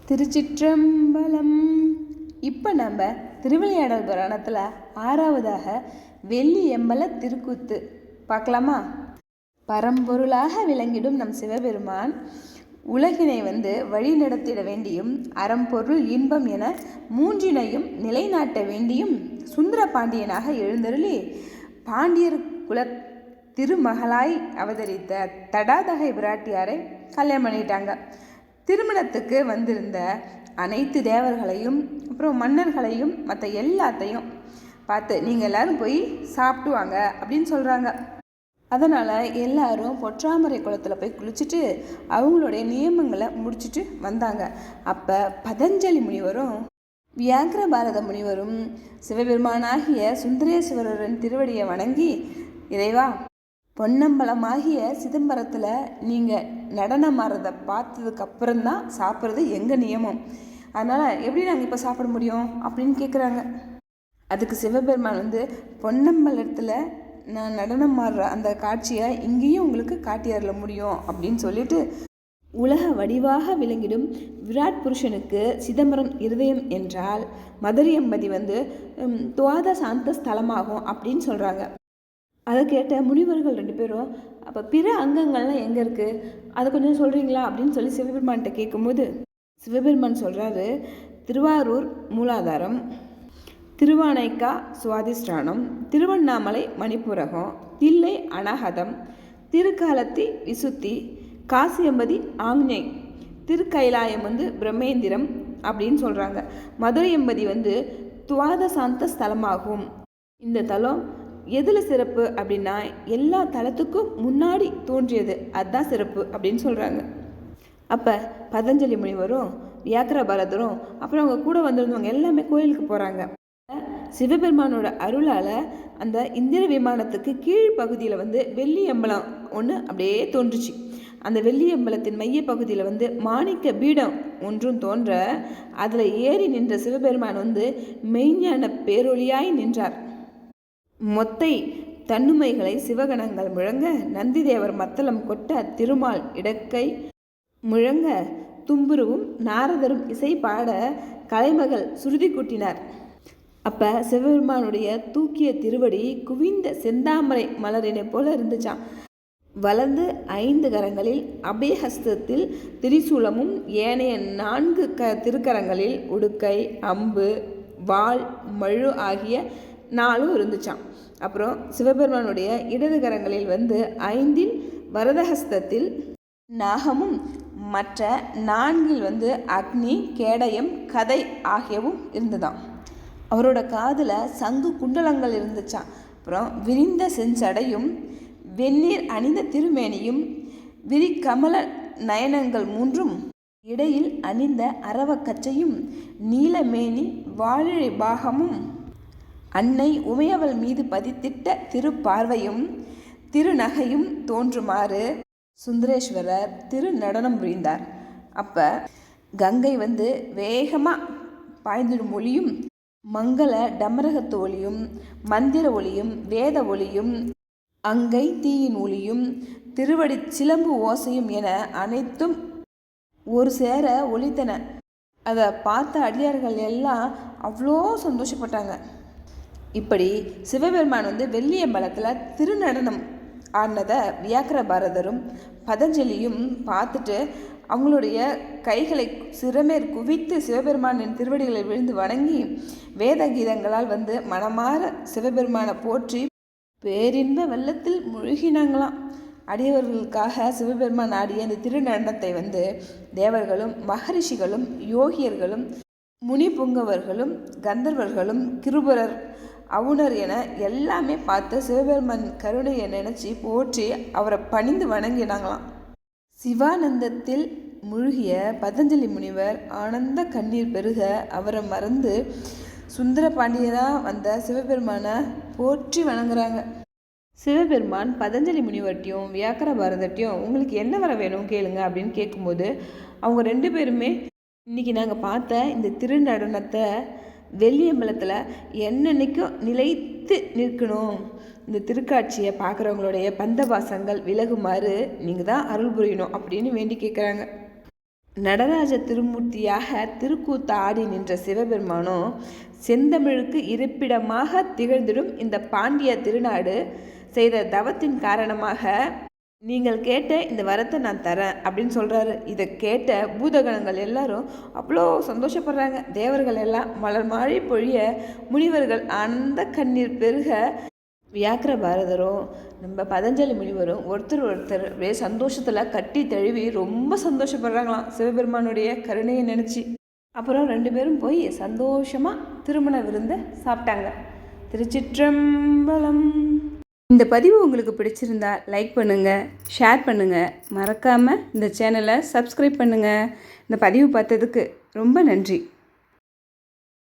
திருச்சிற்றம்பலம். இப்போ நம்ம திருவிளையாடல் புராணத்தில் 6வதாக வெள்ளி எம்பல திருக்கூத்து பார்க்கலாமா? பரம்பொருளாக விளங்கிடும் நம் சிவபெருமான் உலகினை வழி நடத்திட வேண்டியும் அறம்பொருள் இன்பம் என மூன்றினையும் நிலைநாட்ட வேண்டியும் சுந்தர பாண்டியனாக எழுந்தருளி பாண்டியர் குல திருமகளாய் அவதரித்த தடாதகை பிராட்டியாரை கல்யாணம் பண்ணிட்டாங்க. திருமணத்துக்கு வந்திருந்த அனைத்து தேவர்களையும் அப்புறம் மன்னர்களையும் மற்ற எல்லாத்தையும் பார்த்து நீங்கள் எல்லாரும் போய் சாப்பிட்டு வாங்க அப்படின்னு சொல்கிறாங்க. அதனால் எல்லாரும் பொற்றாமரை குளத்தில் போய் குளிச்சுட்டு அவங்களுடைய நியமங்களை முடிச்சுட்டு வந்தாங்க. அப்போ பதஞ்சலி முனிவரும் வியாக்கிர பாரத முனிவரும் சிவபெருமானாகிய சுந்தரேஸ்வரரின் திருவடியை வணங்கி, இறைவா, பொன்னம்பலமாகிய சிதம்பரத்தில் நீங்கள் நடனம் ஆடுறதை பார்த்ததுக்கு அப்புறம்தான் சாப்பிட்றது எங்கள் நியமம். அதனால் எப்படி நாங்கள் இப்போ சாப்பிட முடியும் அப்படின்னு கேட்குறாங்க. அதுக்கு சிவபெருமான் பொன்னம்பலத்தில் நான் நடனம் ஆடுற அந்த காட்சியை இங்கேயும் உங்களுக்கு காட்டியறல முடியும் அப்படின்னு சொல்லிட்டு, உலக வடிவாக விளங்கிடும் விராட் புருஷனுக்கு சிதம்பரம் இருதயம் என்றால் மதுரையம்பதி துவாத சாந்த ஸ்தலமாகும் அப்படின்னு சொல்கிறாங்க. அதை கேட்ட முனிவர்கள் 2 பேரும், அப்போ பிற அங்கங்கள்லாம் எங்கே இருக்குது, அதை கொஞ்சம் சொல்கிறீங்களா அப்படின்னு சொல்லி சிவபெருமான்கிட்ட கேட்கும்போது சிவபெருமான் சொல்கிறாரு, திருவாரூர் மூலாதாரம், திருவானைக்கா சுவாதிஷ்டானம், திருவண்ணாமலை மணிப்புரகம், தில்லை அனகதம், திருக்காலத்தி விசுத்தி, காசியம்பதி ஆங்ஞை, திருக்கைலாயம் பிரம்மேந்திரம் அப்படின்னு சொல்கிறாங்க. மதுரை எம்பதி துவாத சாந்த ஸ்தலமாகும். இந்த தலம் எதில் சிறப்பு அப்படின்னா எல்லா தலத்துக்கும் முன்னாடி தோன்றியது, அதுதான் சிறப்பு அப்படின்னு சொல்கிறாங்க. அப்போ பதஞ்சலி முனிவரும் வியாக்கிர பாரதரும் அப்புறம் அவங்க கூட வந்திருந்தவங்க எல்லாமே கோயிலுக்கு போகிறாங்க. சிவபெருமானோட அருளால் அந்த இந்திர விமானத்துக்கு கீழ் பகுதியில் வெள்ளி அம்பலம் ஒன்று அப்படியே தோன்றுச்சு. அந்த வெள்ளி அம்பலத்தின் மைய பகுதியில் மாணிக்க பீடம் ஒன்றும் தோன்ற அதில் ஏறி நின்ற சிவபெருமான் மெய்ஞான பேரொளியாய் நின்றார். மொத்தை தன்னுமைகளை சிவகணங்கள் முழங்க, நந்திதேவர் மத்தளம் கொட்ட, திருமால் இடக்கை முழங்க, தும்புருவும் நாரதரும் இசை பாட, கலைமகள் சுருதி கூட்டினார். அப்போ சிவபெருமானுடைய தூக்கிய திருவடி குவிந்த செந்தாமரை மலரினை போல இருந்துச்சான். வலது 5 கரங்களில் அபயஹஸ்தத்தில் திரிசூலமும் ஏனைய 4 திருக்கரங்களில் உடுக்கை, அம்பு, வாள், மழு ஆகிய 4 இருந்துச்சான். அப்புறம் சிவபெருமானுடைய இடது கரங்களில் 5 வரதஹஸ்தத்தில் நாகமும் மற்ற 4 அக்னி, கேடயம், கதை ஆகியவும் இருந்துதான். அவரோட காதில் சங்கு குண்டலங்கள் இருந்துச்சான். அப்புறம் விரிந்த செஞ்சடையும் வெந்நீர் அணிந்த திருமேனியும் விரிகமல நயனங்கள் 3 இடையில் அணிந்த அரவக்கச்சையும் நீலமேனி வாழிழை பாகமும் அன்னை உமையவள் மீது பதித்திட்ட திருப்பார்வையும் திருநகையும் தோன்றுமாறு சுந்தரேஸ்வரர் திரு நடனம் புரிந்தார். அப்போ கங்கை வேகமாக பாய்ந்திடும் ஒளியும், மங்கள டமரகத்து ஒளியும், மந்திர ஒளியும், வேத ஒளியும், அங்கை தீயின் ஒளியும், திருவடி சிலம்பு ஓசையும் என அனைத்தும் ஒரு சேர ஒலித்தன. அதை பார்த்த அடியார்கள் எல்லாம் அவ்வளோ சந்தோஷப்பட்டாங்க. இப்படி சிவபெருமான் வெள்ளி அம்பலத்தில் திருநடனம் ஆடினதை வியாக்கிர பாரதரும் பதஞ்சலியும் பார்த்துட்டு அவங்களுடைய கைகளை சிறமேற் குவித்து சிவபெருமானின் திருவடிகளை விழுந்து வணங்கி வேத கீதங்களால் மனமாற சிவபெருமானை போற்றி பேரின்ப வெள்ளத்தில் முழுகினாங்களாம். அடியவர்களுக்காக சிவபெருமான் ஆடிய இந்த திருநடனத்தை தேவர்களும் மகரிஷிகளும் யோகியர்களும் முனி புங்கவர்களும் கந்தர்வர்களும் கிருபரர் அவுணர் என எல்லாமே பார்த்து சிவபெருமான் கருணையை நினச்சி போற்றி அவரை பணிந்து வணங்கினாங்களாம். சிவானந்தத்தில் மூழ்கிய பதஞ்சலி முனிவர் ஆனந்த கண்ணீர் பெருக அவரை மறந்து சுந்தர பாண்டியனாக வந்த சிவபெருமானை போற்றி வணங்குறாங்க. சிவபெருமான் பதஞ்சலி முனிவர்கிட்டையும் வியாக்கிர பாரதட்டையும் உங்களுக்கு என்ன வர வேணும் கேளுங்க அப்படின்னு கேட்கும்போது அவங்க 2 பேருமே, இன்றைக்கி நாங்கள் பார்த்த இந்த திருநடனத்தை வெள்ளியம்பலத்தில் என்னன்னைக்கும் நிலைத்து நிற்கணும், இந்த திருக்காட்சியை பார்க்குறவங்களுடைய பந்தபாசங்கள் விலகுமாறு நீங்கள் தான் அருள் புரியணும் அப்படின்னு வேண்டி கேட்குறாங்க. நடராஜ திருமூர்த்தியாக திருக்கூத்து ஆடி நின்ற சிவபெருமானோ செந்தமிழுக்கு இருப்பிடமாக திகழ்ந்திடும் இந்த பாண்டிய திருநாடு செய்த தவத்தின் காரணமாக நீங்கள் கேட்ட இந்த வரத்தை நான் தரேன் அப்படின்னு சொல்கிறாரு. இதை கேட்ட பூதகணங்கள் எல்லாரும் அவ்வளோ சந்தோஷப்படுறாங்க. தேவர்கள் எல்லாம் மலர் மாழி பொழிய, முனிவர்கள் ஆனந்த கண்ணீர் பெருக, வியாக்கிர பாரதரும் நம்ம பதஞ்சலி முனிவரும் ஒருத்தர் அப்படியே சந்தோஷத்தில் கட்டி தழுவி ரொம்ப சந்தோஷப்படுறாங்களாம் சிவபெருமானுடைய கருணையை நினச்சி. அப்புறம் 2 பேரும் போய் சந்தோஷமாக திருமண விருந்தை சாப்பிட்டாங்க. திருச்சிற்றம்பலம். இந்த பதிவு உங்களுக்கு பிடிச்சிருந்தா லைக் பண்ணுங்கள், ஷேர் பண்ணுங்கள், மறக்காமல் இந்த சேனலை சப்ஸ்கிரைப் பண்ணுங்கள். இந்த பதிவு பார்த்ததுக்கு ரொம்ப நன்றி.